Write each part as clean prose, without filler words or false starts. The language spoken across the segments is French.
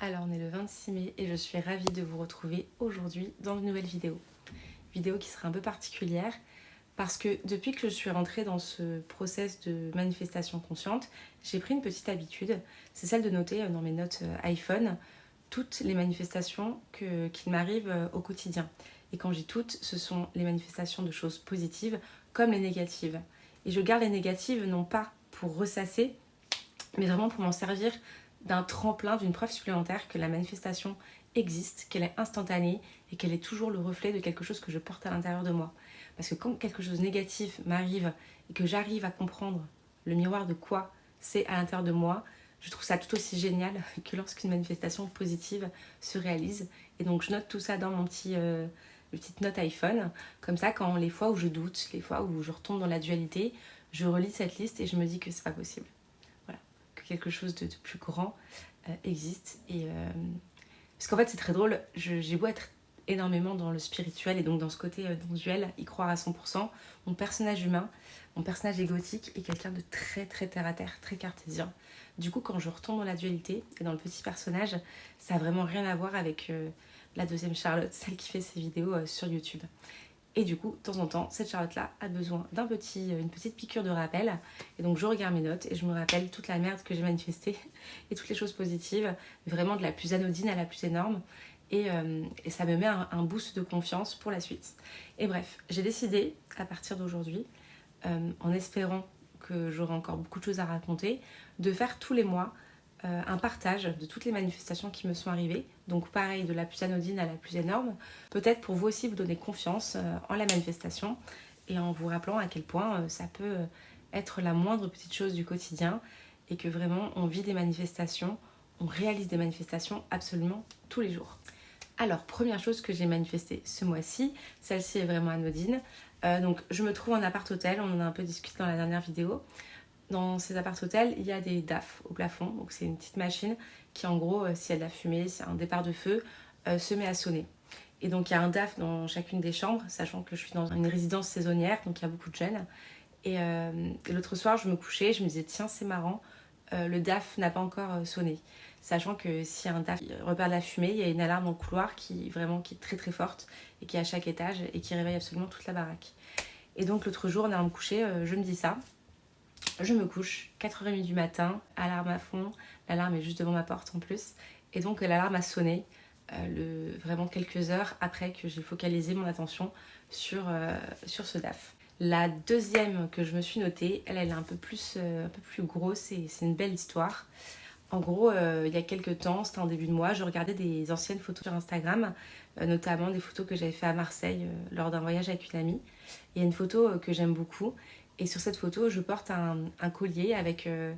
Alors on est le 26 mai et je suis ravie de vous retrouver aujourd'hui dans une nouvelle vidéo. Vidéo qui sera un peu particulière parce que depuis que je suis rentrée dans ce process de manifestation consciente, j'ai pris une petite habitude, c'est celle de noter dans mes notes iPhone toutes les manifestations qu'il m'arrive au quotidien. Et quand j'ai toutes, ce sont les manifestations de choses positives comme les négatives. Et je garde les négatives non pas pour ressasser, mais vraiment pour m'en servir d'un tremplin, d'une preuve supplémentaire que la manifestation existe, qu'elle est instantanée et qu'elle est toujours le reflet de quelque chose que je porte à l'intérieur de moi. Parce que quand quelque chose de négatif m'arrive et que j'arrive à comprendre le miroir de quoi c'est à l'intérieur de moi, je trouve ça tout aussi génial que lorsqu'une manifestation positive se réalise. Et donc je note tout ça dans mon petite note iPhone. Comme ça, quand les fois où je doute, les fois où je retombe dans la dualité, je relis cette liste et je me dis que c'est pas possible. Voilà, que quelque chose de plus grand existe. Parce qu'en fait, c'est très drôle, j'ai beau être énormément dans le spirituel et donc dans ce côté non-duel, y croire à 100%, mon personnage humain, mon personnage égotique est quelqu'un de très très terre à terre, très cartésien. Du coup, quand je retombe dans la dualité et dans le petit personnage, ça n'a vraiment rien à voir avec la deuxième Charlotte, celle qui fait ses vidéos sur YouTube. Et du coup, de temps en temps, cette Charlotte-là a besoin d'une petite piqûre de rappel. Et donc, je regarde mes notes et je me rappelle toute la merde que j'ai manifestée et toutes les choses positives, vraiment de la plus anodine à la plus énorme. Et ça me met un boost de confiance pour la suite. Et bref, j'ai décidé, à partir d'aujourd'hui, en espérant que j'aurai encore beaucoup de choses à raconter, de faire tous les mois un partage de toutes les manifestations qui me sont arrivées. Donc pareil, de la plus anodine à la plus énorme. Peut-être pour vous aussi vous donner confiance en la manifestation et en vous rappelant à quel point ça peut être la moindre petite chose du quotidien et que vraiment on vit des manifestations, on réalise des manifestations absolument tous les jours. Alors, première chose que j'ai manifestée ce mois-ci, celle-ci est vraiment anodine. Donc je me trouve en appart-hôtel, on en a un peu discuté dans la dernière vidéo. Dans ces appart-hôtels, il y a des DAF au plafond. Donc c'est une petite machine qui, en gros, s'il y a de la fumée, s'il y a un départ de feu, se met à sonner. Et donc il y a un DAF dans chacune des chambres, sachant que je suis dans une résidence saisonnière, donc il y a beaucoup de jeunes. Et l'autre soir, je me couchais, je me disais, tiens, c'est marrant, le DAF n'a pas encore sonné. Sachant que si un DAF repère de la fumée, il y a une alarme dans le couloir qui est très très forte et qui est à chaque étage et qui réveille absolument toute la baraque. Et donc l'autre jour, en allant me coucher, je me dis ça. Je me couche, 4h30 du matin, alarme à fond, l'alarme est juste devant ma porte en plus. Et donc l'alarme a sonné vraiment quelques heures après que j'ai focalisé mon attention sur ce DAF. La deuxième que je me suis notée, elle est un peu plus grosse et c'est une belle histoire. En gros, il y a quelques temps, c'était en début de mois, je regardais des anciennes photos sur Instagram, notamment des photos que j'avais fait à Marseille lors d'un voyage avec une amie. Il y a une photo que j'aime beaucoup. Et sur cette photo, je porte un collier avec une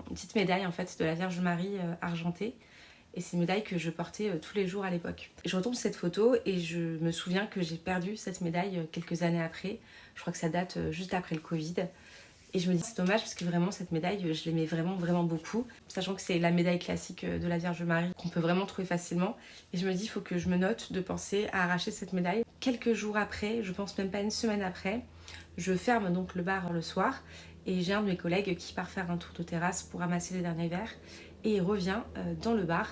petite médaille en fait de la Vierge Marie argentée. Et c'est une médaille que je portais tous les jours à l'époque. Je retombe sur cette photo et je me souviens que j'ai perdu cette médaille quelques années après. Je crois que ça date juste après le Covid. Et je me dis c'est dommage parce que vraiment cette médaille, je l'aimais vraiment vraiment beaucoup. Sachant que c'est la médaille classique de la Vierge Marie qu'on peut vraiment trouver facilement. Et je me dis il faut que je me note de penser à arracher cette médaille. Quelques jours après, je pense même pas une semaine après, je ferme donc le bar le soir et j'ai un de mes collègues qui part faire un tour de terrasse pour ramasser les derniers verres et il revient dans le bar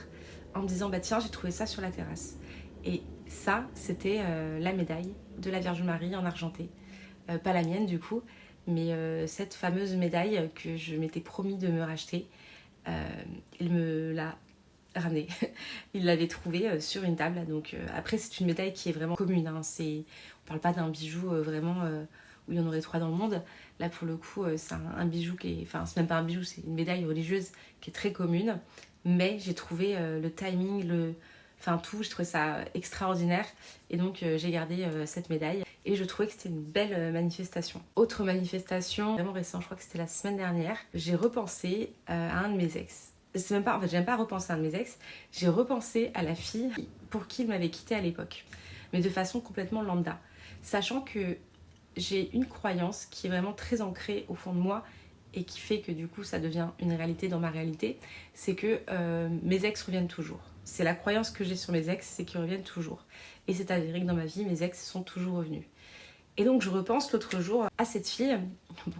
en me disant bah tiens j'ai trouvé ça sur la terrasse. Et ça c'était la médaille de la Vierge Marie en argenté. Pas la mienne du coup, mais cette fameuse médaille que je m'étais promis de me racheter, il me l'a ramenée. Il l'avait trouvée sur une table. Donc après c'est une médaille qui est vraiment commune. Hein. On parle pas d'un bijou vraiment où il y en aurait 3 dans le monde. Là pour le coup c'est un bijou qui est, enfin c'est même pas un bijou, c'est une médaille religieuse qui est très commune. Mais j'ai trouvé le timing, enfin tout, je trouvais ça extraordinaire. Et donc j'ai gardé cette médaille. Et je trouvais que c'était une belle manifestation. Autre manifestation, vraiment récente, je crois que c'était la semaine dernière, j'ai repensé à un de mes ex. C'est même pas, en fait, j'aime pas repenser à un de mes ex, j'ai repensé à la fille pour qui il m'avait quitté à l'époque. Mais de façon complètement lambda. Sachant que j'ai une croyance qui est vraiment très ancrée au fond de moi et qui fait que du coup ça devient une réalité dans ma réalité, c'est que mes ex reviennent toujours. C'est la croyance que j'ai sur mes ex, c'est qu'ils reviennent toujours. Et c'est avéré que dans ma vie, mes ex sont toujours revenus. Et donc je repense l'autre jour à cette fille,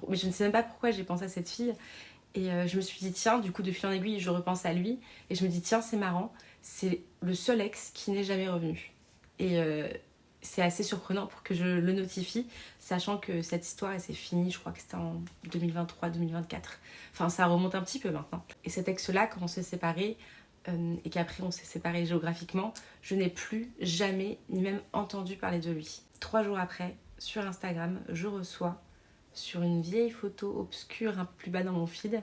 mais je ne sais même pas pourquoi j'ai pensé à cette fille, Et je me suis dit, tiens, du coup, de fil en aiguille, je repense à lui. Et je me dis, tiens, c'est marrant, c'est le seul ex qui n'est jamais revenu. Et c'est assez surprenant pour que je le notifie, sachant que cette histoire, elle s'est finie, je crois que c'était en 2023-2024. Enfin, ça remonte un petit peu maintenant. Et cet ex-là, quand on s'est séparés, et qu'après on s'est séparés géographiquement, je n'ai plus jamais, ni même entendu parler de lui. 3 jours après, sur Instagram, je reçois, sur une vieille photo obscure un peu plus bas dans mon feed,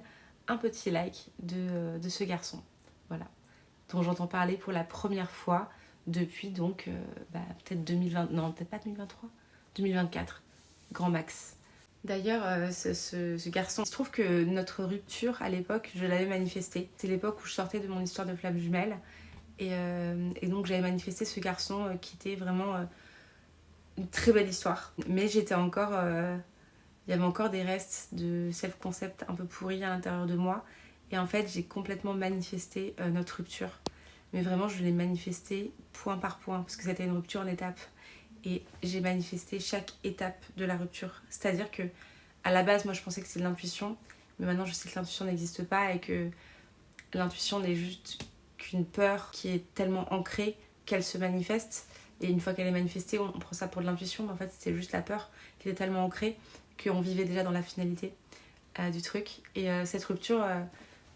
un petit like de ce garçon. Voilà. Dont j'entends parler pour la première fois depuis donc peut-être 2020, non peut-être pas 2023, 2024, grand max. D'ailleurs, ce garçon, il se trouve que notre rupture à l'époque, je l'avais manifesté. C'est l'époque où je sortais de mon histoire de flamme jumelle. Et donc j'avais manifesté ce garçon qui était vraiment une très belle histoire. Mais j'étais encore... il y avait encore des restes de self-concept un peu pourris à l'intérieur de moi. Et en fait, j'ai complètement manifesté notre rupture. Mais vraiment, je l'ai manifesté point par point, parce que c'était une rupture en étapes. Et j'ai manifesté chaque étape de la rupture. C'est-à-dire que, à la base, moi, je pensais que c'était de l'intuition. Mais maintenant, je sais que l'intuition n'existe pas et que l'intuition n'est juste qu'une peur qui est tellement ancrée qu'elle se manifeste. Et une fois qu'elle est manifestée, on prend ça pour de l'intuition. Mais en fait, c'était juste la peur qui était tellement ancrée qu'on vivait déjà dans la finalité du truc. Et cette rupture,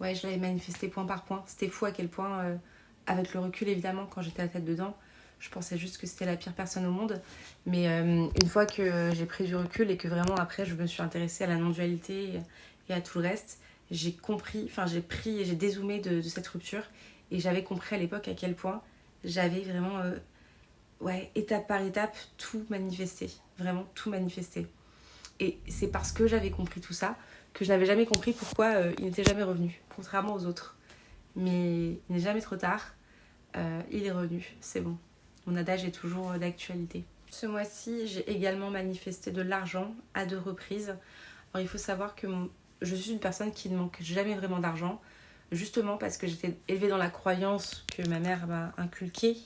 ouais, je l'avais manifestée point par point. C'était fou à quel point, avec le recul évidemment, quand j'étais la tête dedans, je pensais juste que c'était la pire personne au monde. Mais une fois que j'ai pris du recul et que vraiment après je me suis intéressée à la non-dualité et à tout le reste, j'ai compris, enfin j'ai pris et j'ai dézoomé de cette rupture. Et j'avais compris à l'époque à quel point j'avais vraiment, ouais, étape par étape, tout manifesté. Vraiment tout manifesté. Et c'est parce que j'avais compris tout ça que je n'avais jamais compris pourquoi il n'était jamais revenu, contrairement aux autres. Mais il n'est jamais trop tard, il est revenu, c'est bon. Mon adage est toujours d'actualité. Ce mois-ci, j'ai également manifesté de l'argent à 2 reprises. Alors il faut savoir que je suis une personne qui ne manque jamais vraiment d'argent, justement parce que j'étais élevée dans la croyance que ma mère m'a inculquée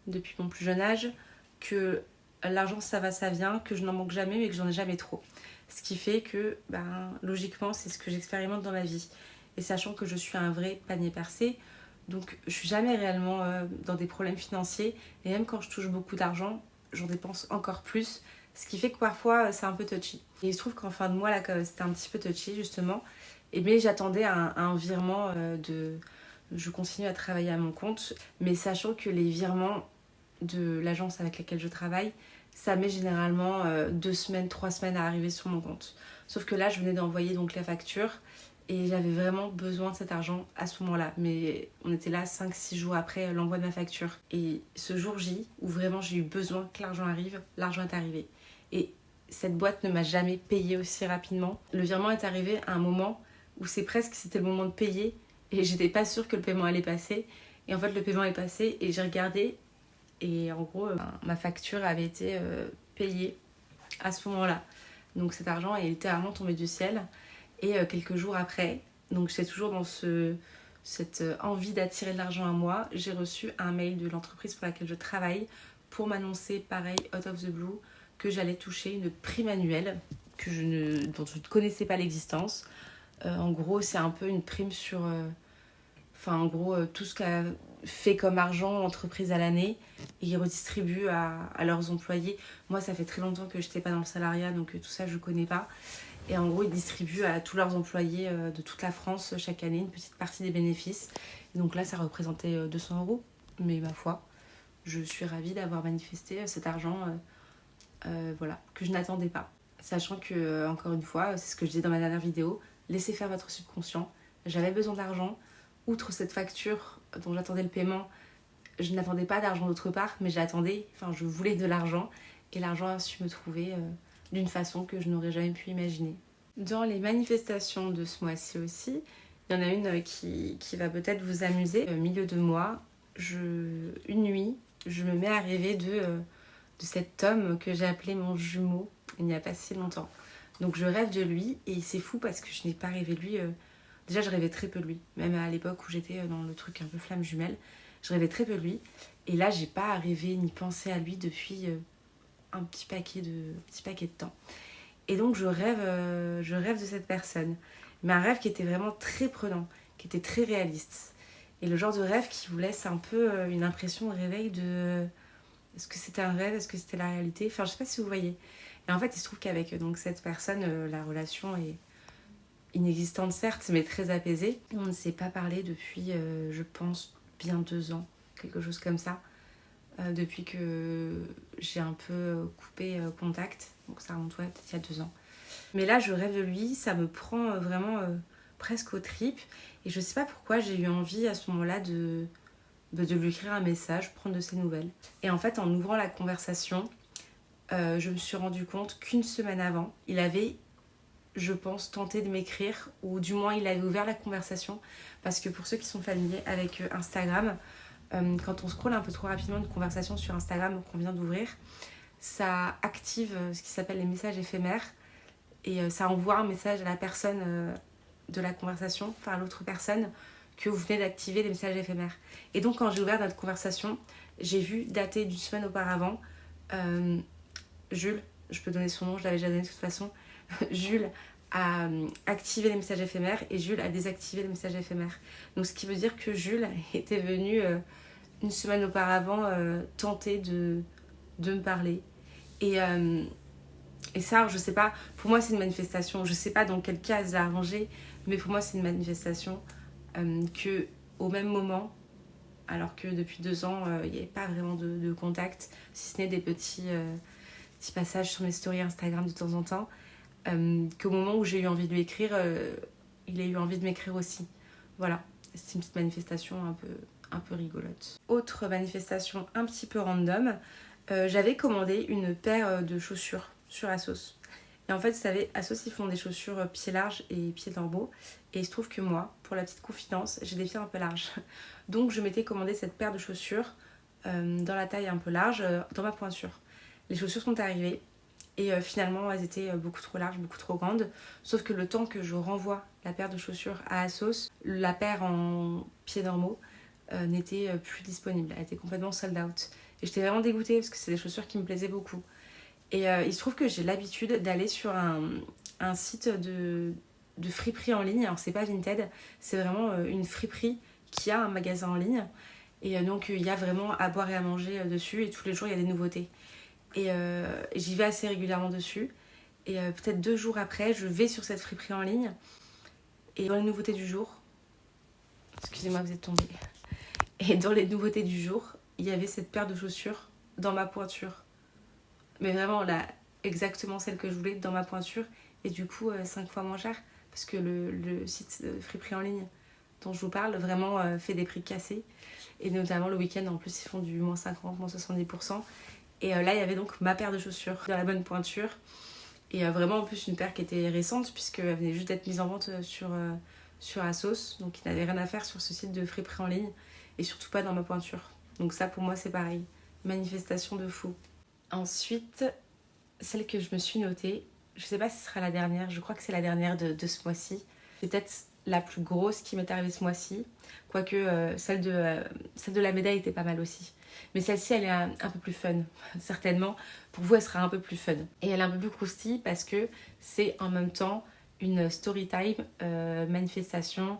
depuis mon plus jeune âge, que l'argent ça va, ça vient, que je n'en manque jamais mais que j'en ai jamais trop. Ce qui fait que, logiquement, c'est ce que j'expérimente dans ma vie. Et sachant que je suis un vrai panier percé, donc je suis jamais réellement dans des problèmes financiers. Et même quand je touche beaucoup d'argent, j'en dépense encore plus. Ce qui fait que parfois, c'est un peu touchy. Et il se trouve qu'en fin de mois, là, c'était un petit peu touchy, justement. Mais j'attendais un virement de... Je continue à travailler à mon compte. Mais sachant que les virements de l'agence avec laquelle je travaille, ça met généralement 2 semaines, 3 semaines à arriver sur mon compte. Sauf que là, je venais d'envoyer donc la facture et j'avais vraiment besoin de cet argent à ce moment-là. Mais on était là 5-6 jours après l'envoi de ma facture. Et ce jour J, où vraiment j'ai eu besoin que l'argent arrive, l'argent est arrivé. Et cette boîte ne m'a jamais payé aussi rapidement. Le virement est arrivé à un moment où c'était le moment de payer et j'étais pas sûre que le paiement allait passer. Et en fait, le paiement est passé et j'ai regardé. Et en gros, ma facture avait été payée à ce moment-là. Donc cet argent est littéralement tombé du ciel. Et quelques jours après, donc j'étais toujours dans cette envie d'attirer de l'argent à moi, j'ai reçu un mail de l'entreprise pour laquelle je travaille pour m'annoncer, pareil, out of the blue, que j'allais toucher une prime annuelle dont je ne connaissais pas l'existence. En gros, c'est un peu une prime sur... en gros, tout ce qu'a fait comme argent l'entreprise à l'année, et ils redistribuent à leurs employés. Moi, ça fait très longtemps que je n'étais pas dans le salariat, donc tout ça, je ne connais pas. Et en gros, ils distribuent à tous leurs employés de toute la France chaque année une petite partie des bénéfices. Et donc là, ça représentait 200 €. Mais ma foi, je suis ravie d'avoir manifesté cet argent voilà, que je n'attendais pas. Sachant que, encore une fois, c'est ce que je disais dans ma dernière vidéo, laissez faire votre subconscient. J'avais besoin d'argent. Outre cette facture dont j'attendais le paiement, je n'attendais pas d'argent d'autre part, mais je voulais de l'argent. Et l'argent a su me trouver d'une façon que je n'aurais jamais pu imaginer. Dans les manifestations de ce mois-ci aussi, il y en a une qui va peut-être vous amuser. Au milieu de mois, une nuit, je me mets à rêver de cet homme que j'ai appelé mon jumeau il n'y a pas si longtemps. Donc je rêve de lui et c'est fou parce que je n'ai pas rêvé de lui. Déjà, je rêvais très peu de lui. Même à l'époque où j'étais dans le truc un peu flamme jumelle, je rêvais très peu de lui. Et là, j'ai pas rêvé ni pensé à lui depuis un petit paquet de temps. Et donc, je rêve de cette personne. mais un rêve qui était vraiment très prenant, qui était très réaliste. Et le genre de rêve qui vous laisse un peu une impression de réveil de... Est-ce que c'était un rêve? Est-ce que c'était la réalité? Enfin, je sais pas si vous voyez. Et en fait, il se trouve qu'avec donc cette personne, la relation est inexistante certes, mais très apaisée. On ne s'est pas parlé depuis, je pense, bien 2 ans, quelque chose comme ça. Depuis que j'ai un peu coupé contact. Donc ça remonte peut-être il y a 2 ans. Mais là, je rêve de lui, ça me prend vraiment presque aux tripes. Et je sais pas pourquoi j'ai eu envie à ce moment-là de lui écrire un message, prendre de ses nouvelles. Et en fait, en ouvrant la conversation, je me suis rendu compte qu'une semaine avant, il avait, je pense, tenté de m'écrire, ou du moins il avait ouvert la conversation. Parce que pour ceux qui sont familiers avec Instagram, quand on scrolle un peu trop rapidement une conversation sur Instagram qu'on vient d'ouvrir, ça active ce qui s'appelle les messages éphémères. Et ça envoie un message à la personne de la conversation, enfin à l'autre personne, que vous venez d'activer les messages éphémères. Et donc quand j'ai ouvert notre conversation, j'ai vu dater d'une semaine auparavant, Jules, je peux donner son nom, je l'avais déjà donné de toute façon, Jules a activé les messages éphémères et Jules a désactivé les messages éphémères. Donc ce qui veut dire que Jules était venu une semaine auparavant tenter de me parler. Et ça, je sais pas, pour moi c'est une manifestation, je sais pas dans quel cas elle a arrangé, mais pour moi c'est une manifestation que au même moment, alors que depuis 2 ans, il n'y avait pas vraiment de contact, si ce n'est des petits passages sur mes stories Instagram de temps en temps, qu'au moment où j'ai eu envie de lui écrire, il a eu envie de m'écrire aussi. Voilà, c'est une petite manifestation un peu rigolote. Autre manifestation un petit peu random, j'avais commandé une paire de chaussures sur Asos. Et en fait, vous savez, Asos, ils font des chaussures pieds larges et pieds normaux. Et il se trouve que moi, pour la petite confidence, j'ai des pieds un peu larges. Donc, je m'étais commandé cette paire de chaussures dans la taille un peu large, dans ma pointure. Les chaussures sont arrivées et finalement, elles étaient beaucoup trop larges, beaucoup trop grandes. Sauf que le temps que je renvoie la paire de chaussures à Asos, la paire en pieds normaux n'était plus disponible. Elle était complètement sold out. Et j'étais vraiment dégoûtée parce que c'est des chaussures qui me plaisaient beaucoup. Et il se trouve que j'ai l'habitude d'aller sur un site de friperie en ligne. Alors c'est pas Vinted, c'est vraiment une friperie qui a un magasin en ligne. Et donc il y a vraiment à boire et à manger dessus et tous les jours il y a des nouveautés. Et j'y vais assez régulièrement dessus. Et peut-être 2 jours après, je vais sur cette friperie en ligne. Et dans les nouveautés du jour... Excusez-moi, vous êtes tombés. Et dans les nouveautés du jour, il y avait cette paire de chaussures dans ma pointure. Mais vraiment, là, exactement celle que je voulais dans ma pointure. Et du coup, 5 fois moins cher. Parce que le site de friperie en ligne dont je vous parle, vraiment fait des prix cassés. Et notamment le week-end, en plus, ils font du moins 50, moins 70%. Et là, il y avait donc ma paire de chaussures dans la bonne pointure. Et vraiment, en plus, une paire qui était récente, puisqu'elle venait juste d'être mise en vente sur Asos. Donc, il n'avait rien à faire sur ce site de friperie en ligne. Et surtout pas dans ma pointure. Donc ça, pour moi, c'est pareil. Manifestation de fou. Ensuite, celle que je me suis notée, je sais pas si ce sera la dernière, je crois que c'est la dernière de ce mois-ci. C'est peut-être la plus grosse qui m'est arrivée ce mois-ci. Quoique celle de la médaille était pas mal aussi. Mais celle-ci, elle est un peu plus fun, certainement. Pour vous, elle sera un peu plus fun. Et elle est un peu plus croustille parce que c'est en même temps une story time, manifestation,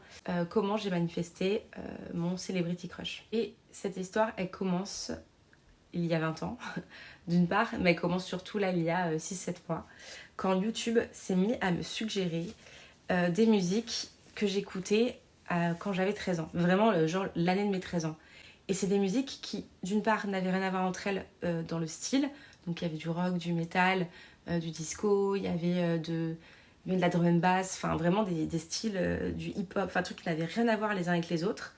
comment j'ai manifesté mon celebrity crush. Et cette histoire, elle commence il y a 20 ans, d'une part, mais elle commence surtout là, il y a 6-7 mois, quand YouTube s'est mis à me suggérer des musiques que j'écoutais quand j'avais 13 ans. Vraiment, genre l'année de mes 13 ans. Et c'est des musiques qui, d'une part, n'avaient rien à voir entre elles dans le style. Donc il y avait du rock, du métal, du disco, il y avait de la drum and bass, enfin vraiment des styles, du hip-hop, enfin trucs qui n'avaient rien à voir les uns avec les autres,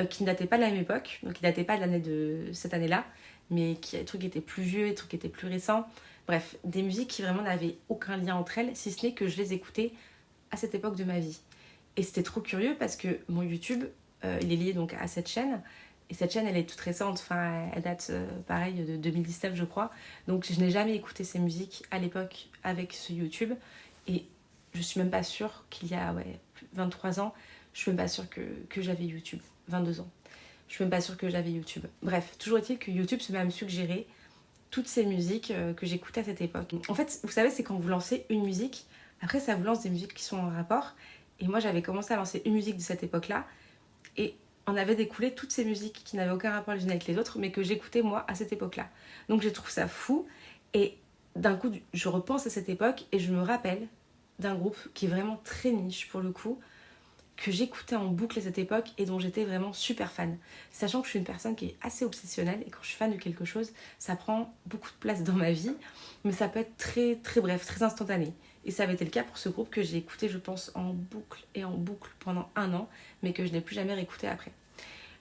qui ne dataient pas de la même époque, donc qui ne dataient pas de l'année de cette année-là, mais des trucs qui étaient plus vieux, des trucs qui étaient plus récents. Bref, des musiques qui vraiment n'avaient aucun lien entre elles, si ce n'est que je les écoutais à cette époque de ma vie. Et c'était trop curieux parce que mon YouTube, il est lié donc à cette chaîne. Et cette chaîne, elle est toute récente, enfin, elle date pareil de 2019, je crois. Donc je n'ai jamais écouté ces musiques à l'époque avec ce YouTube. Et je suis même pas sûre qu'il y a 23 ans, je suis même pas sûre que j'avais YouTube. 22 ans. Je suis même pas sûre que j'avais YouTube. Bref, toujours est-il que YouTube se met à me suggérer toutes ces musiques que j'écoutais à cette époque. En fait, vous savez, c'est quand vous lancez une musique, après ça vous lance des musiques qui sont en rapport. Et moi, j'avais commencé à lancer une musique de cette époque-là. Et on avait découlé toutes ces musiques qui n'avaient aucun rapport les unes avec les autres, mais que j'écoutais moi à cette époque-là. Donc je trouve ça fou. Et d'un coup, je repense à cette époque et je me rappelle d'un groupe qui est vraiment très niche pour le coup, que j'écoutais en boucle à cette époque et dont j'étais vraiment super fan. Sachant que je suis une personne qui est assez obsessionnelle et quand je suis fan de quelque chose, ça prend beaucoup de place dans ma vie, mais ça peut être très très bref, très instantané. Et ça avait été le cas pour ce groupe que j'ai écouté, je pense, en boucle et en boucle pendant 1 an, mais que je n'ai plus jamais réécouté après.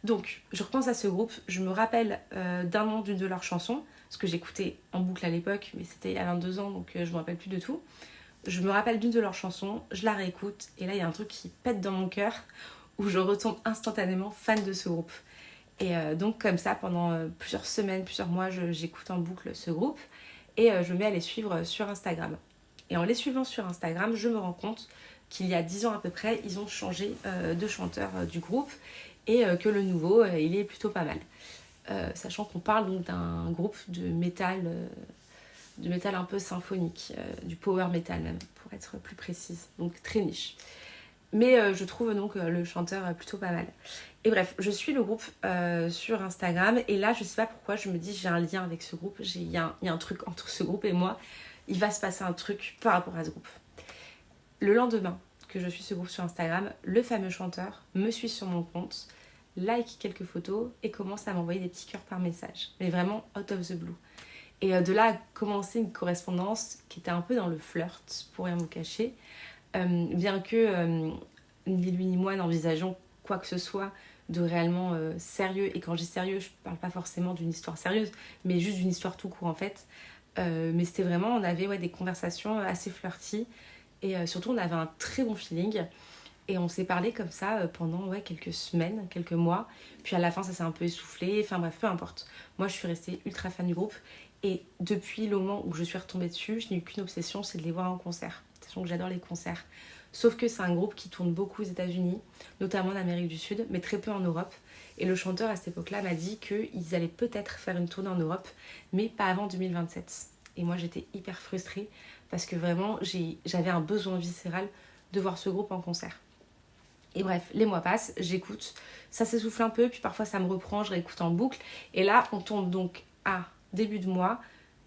Donc, je repense à ce groupe, je me rappelle d'un nom d'une de leurs chansons, parce que j'écoutais en boucle à l'époque, mais c'était il y a 22 ans, donc je ne me rappelle plus de tout. Je me rappelle d'une de leurs chansons, je la réécoute, et là il y a un truc qui pète dans mon cœur, où je retombe instantanément fan de ce groupe. Et donc comme ça, pendant plusieurs semaines, plusieurs mois, j'écoute en boucle ce groupe, et je me mets à les suivre sur Instagram. Et en les suivant sur Instagram, je me rends compte qu'il y a 10 ans à peu près, ils ont changé de chanteur du groupe, et que le nouveau, il est plutôt pas mal. Sachant qu'on parle donc d'un groupe de métal un peu symphonique, du power metal même, pour être plus précise, donc très niche. Mais je trouve donc le chanteur plutôt pas mal. Et bref, je suis le groupe sur Instagram, et là je sais pas pourquoi, je me dis j'ai un lien avec ce groupe, il y a un truc entre ce groupe et moi, il va se passer un truc par rapport à ce groupe. Le lendemain que je suis ce groupe sur Instagram, le fameux chanteur me suit sur mon compte, like quelques photos et commence à m'envoyer des petits cœurs par message, mais vraiment out of the blue. Et de là a commencé une correspondance qui était un peu dans le flirt, pour rien vous cacher. Bien que ni lui ni moi n'envisageons quoi que ce soit de réellement sérieux. Et quand je dis sérieux, je parle pas forcément d'une histoire sérieuse, mais juste d'une histoire tout court en fait. Mais c'était vraiment, on avait des conversations assez flirty. Et surtout, on avait un très bon feeling. Et on s'est parlé comme ça pendant quelques semaines, quelques mois. Puis à la fin, ça s'est un peu essoufflé. Enfin bref, peu importe. Moi, je suis restée ultra fan du groupe. Et depuis le moment où je suis retombée dessus, je n'ai eu qu'une obsession, c'est de les voir en concert. Sachant que j'adore les concerts. Sauf que c'est un groupe qui tourne beaucoup aux États-Unis, notamment en Amérique du Sud, mais très peu en Europe. Et le chanteur à cette époque-là m'a dit qu'ils allaient peut-être faire une tournée en Europe, mais pas avant 2027. Et moi, j'étais hyper frustrée parce que vraiment, j'avais un besoin viscéral de voir ce groupe en concert. Et bref, les mois passent, j'écoute, ça s'essouffle un peu, puis parfois ça me reprend, je réécoute en boucle. Et là, on tombe donc à début de mois,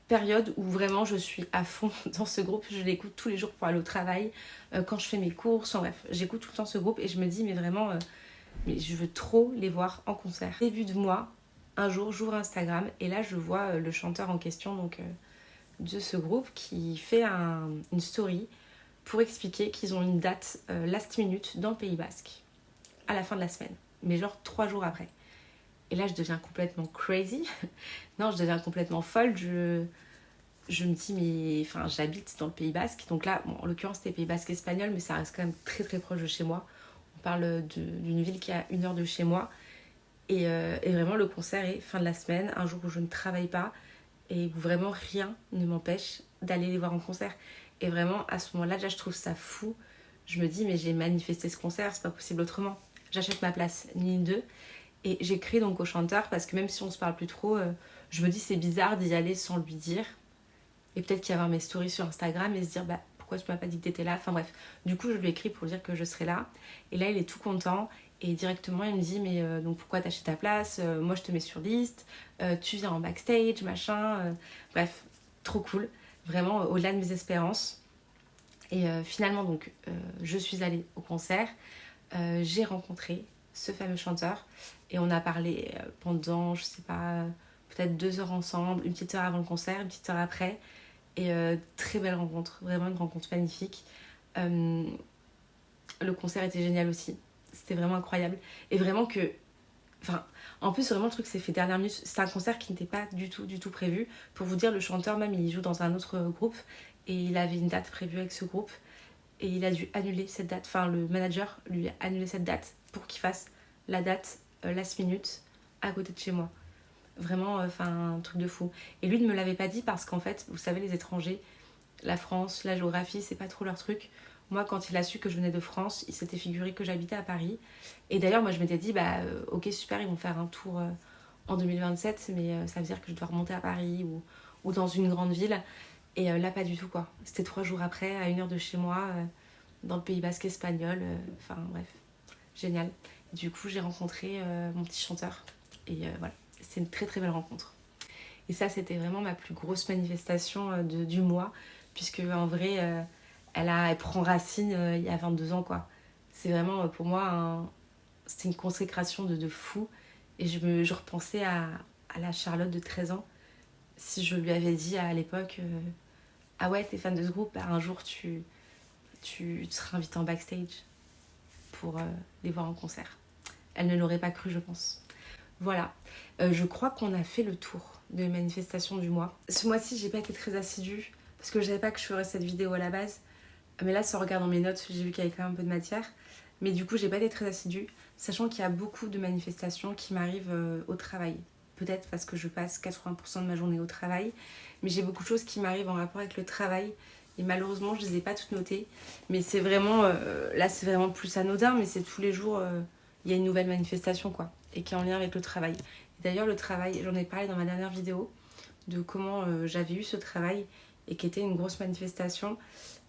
période où vraiment je suis à fond dans ce groupe. Je l'écoute tous les jours pour aller au travail, quand je fais mes courses, en bref, j'écoute tout le temps ce groupe et je me dis mais vraiment, mais je veux trop les voir en concert. Début de mois, un jour, j'ouvre Instagram et là je vois le chanteur en question donc de ce groupe qui fait une story pour expliquer qu'ils ont une date last minute dans le Pays Basque à la fin de la semaine, mais genre 3 jours après. Et là je deviens complètement crazy. Non, je deviens complètement folle. Je me dis mais enfin j'habite dans le Pays Basque, donc là bon, en l'occurrence c'était Pays Basque espagnol, mais ça reste quand même très très proche de chez moi. On parle d'une ville qui est à 1 heure de chez moi. Et vraiment le concert est fin de la semaine, un jour où je ne travaille pas et où vraiment rien ne m'empêche d'aller les voir en concert. Et vraiment, à ce moment-là, déjà, je trouve ça fou. Je me dis, mais j'ai manifesté ce concert, c'est pas possible autrement. J'achète ma place, ni une deux. Et j'écris donc au chanteur, parce que même si on se parle plus trop, je me dis, c'est bizarre d'y aller sans lui dire. Et peut-être qu'il y avoir mes stories sur Instagram et se dire, bah, pourquoi tu m'as pas dit que t'étais là? Enfin bref, du coup, je lui écris pour dire que je serai là. Et là, il est tout content. Et directement, il me dit, mais donc pourquoi t'achètes ta place? Moi, je te mets sur liste. Tu viens en backstage, machin. Bref, trop cool. Vraiment au-delà de mes espérances. Et finalement donc je suis allée au concert, j'ai rencontré ce fameux chanteur et on a parlé pendant je sais pas peut-être 2 heures ensemble, une petite heure avant le concert, une petite heure après, et très belle rencontre, vraiment une rencontre magnifique. Le concert était génial aussi, c'était vraiment incroyable et vraiment que enfin, en plus, vraiment, le truc s'est fait dernière minute. C'est un concert qui n'était pas du tout prévu. Pour vous dire, le chanteur, même, il joue dans un autre groupe. Et il avait une date prévue avec ce groupe. Et il a dû annuler cette date. Enfin, le manager lui a annulé cette date pour qu'il fasse la date last minute à côté de chez moi. Vraiment, un truc de fou. Et lui ne me l'avait pas dit parce qu'en fait, vous savez, les étrangers, la France, la géographie, c'est pas trop leur truc. Moi, quand il a su que je venais de France, il s'était figuré que j'habitais à Paris. Et d'ailleurs, moi, je m'étais dit, ok, super, ils vont faire un tour en 2027, mais ça veut dire que je dois remonter à Paris ou dans une grande ville. Et là, pas du tout, quoi. C'était 3 jours après, à 1 heure de chez moi. dans le Pays Basque espagnol. Enfin bref, génial. Du coup, j'ai rencontré mon petit chanteur. Et voilà, c'est une très très belle rencontre. Et ça, c'était vraiment ma plus grosse manifestation du mois. Puisque en vrai, elle prend racine il y a 22 ans, quoi. C'est vraiment pour moi, c'était une consécration de fou. Et je repensais à la Charlotte de 13 ans. Si je lui avais dit à l'époque, ah ouais, t'es fan de ce groupe, bah, un jour tu seras invitée en backstage pour les voir en concert. Elle ne l'aurait pas cru, je pense. Voilà, je crois qu'on a fait le tour de les manifestations du mois. Ce mois-ci, j'ai pas été très assidue parce que je savais pas que je ferais cette vidéo à la base. Mais là, en regardant mes notes, j'ai vu qu'il y avait quand même un peu de matière. Mais du coup, j'ai pas été très assidue, sachant qu'il y a beaucoup de manifestations qui m'arrivent au travail. Peut-être parce que je passe 80% de ma journée au travail, mais j'ai beaucoup de choses qui m'arrivent en rapport avec le travail. Et malheureusement, je les ai pas toutes notées. Mais c'est vraiment, là, c'est vraiment plus anodin, mais c'est tous les jours, il y a une nouvelle manifestation, quoi, et qui est en lien avec le travail. Et d'ailleurs, le travail, j'en ai parlé dans ma dernière vidéo, de comment j'avais eu ce travail, et qui était une grosse manifestation.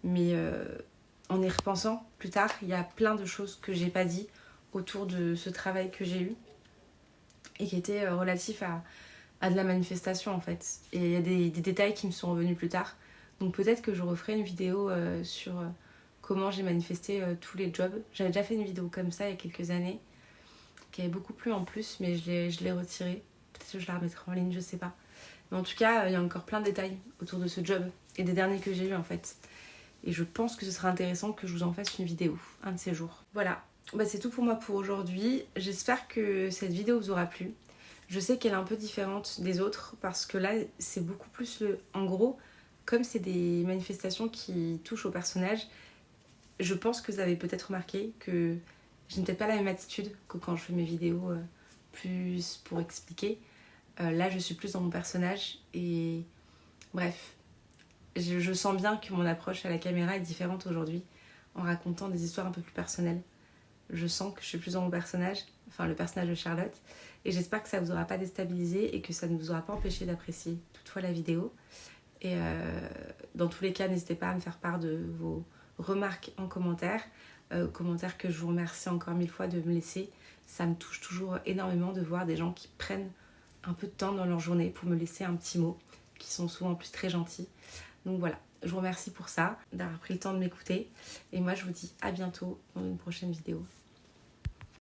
Mais en y repensant plus tard, il y a plein de choses que j'ai pas dit autour de ce travail que j'ai eu et qui étaient relatifs à de la manifestation en fait. Et il y a des détails qui me sont revenus plus tard. Donc peut-être que je referai une vidéo sur comment j'ai manifesté tous les jobs. J'avais déjà fait une vidéo comme ça il y a quelques années qui avait beaucoup plu en plus, mais je l'ai retirée. Peut-être que je la remettrai en ligne, je sais pas. Mais en tout cas, il y a encore plein de détails autour de ce job et des derniers que j'ai eu en fait. Et je pense que ce sera intéressant que je vous en fasse une vidéo, un de ces jours. Voilà, bah, c'est tout pour moi pour aujourd'hui. J'espère que cette vidéo vous aura plu. Je sais qu'elle est un peu différente des autres parce que là, c'est beaucoup plus le... En gros, comme c'est des manifestations qui touchent au personnage, je pense que vous avez peut-être remarqué que je n'ai peut-être pas la même attitude que quand je fais mes vidéos plus pour expliquer. Là, je suis plus dans mon personnage et bref, je sens bien que mon approche à la caméra est différente aujourd'hui en racontant des histoires un peu plus personnelles. Je sens que je suis plus dans mon personnage, enfin le personnage de Charlotte, et j'espère que ça ne vous aura pas déstabilisé et que ça ne vous aura pas empêché d'apprécier toutefois la vidéo. Et dans tous les cas, n'hésitez pas à me faire part de vos remarques en commentaire, commentaires que je vous remercie encore 1000 fois de me laisser. Ça me touche toujours énormément de voir des gens qui prennent un peu de temps dans leur journée pour me laisser un petit mot, qui sont souvent en plus très gentils. Donc voilà, je vous remercie pour ça, d'avoir pris le temps de m'écouter. Et moi, je vous dis à bientôt dans une prochaine vidéo.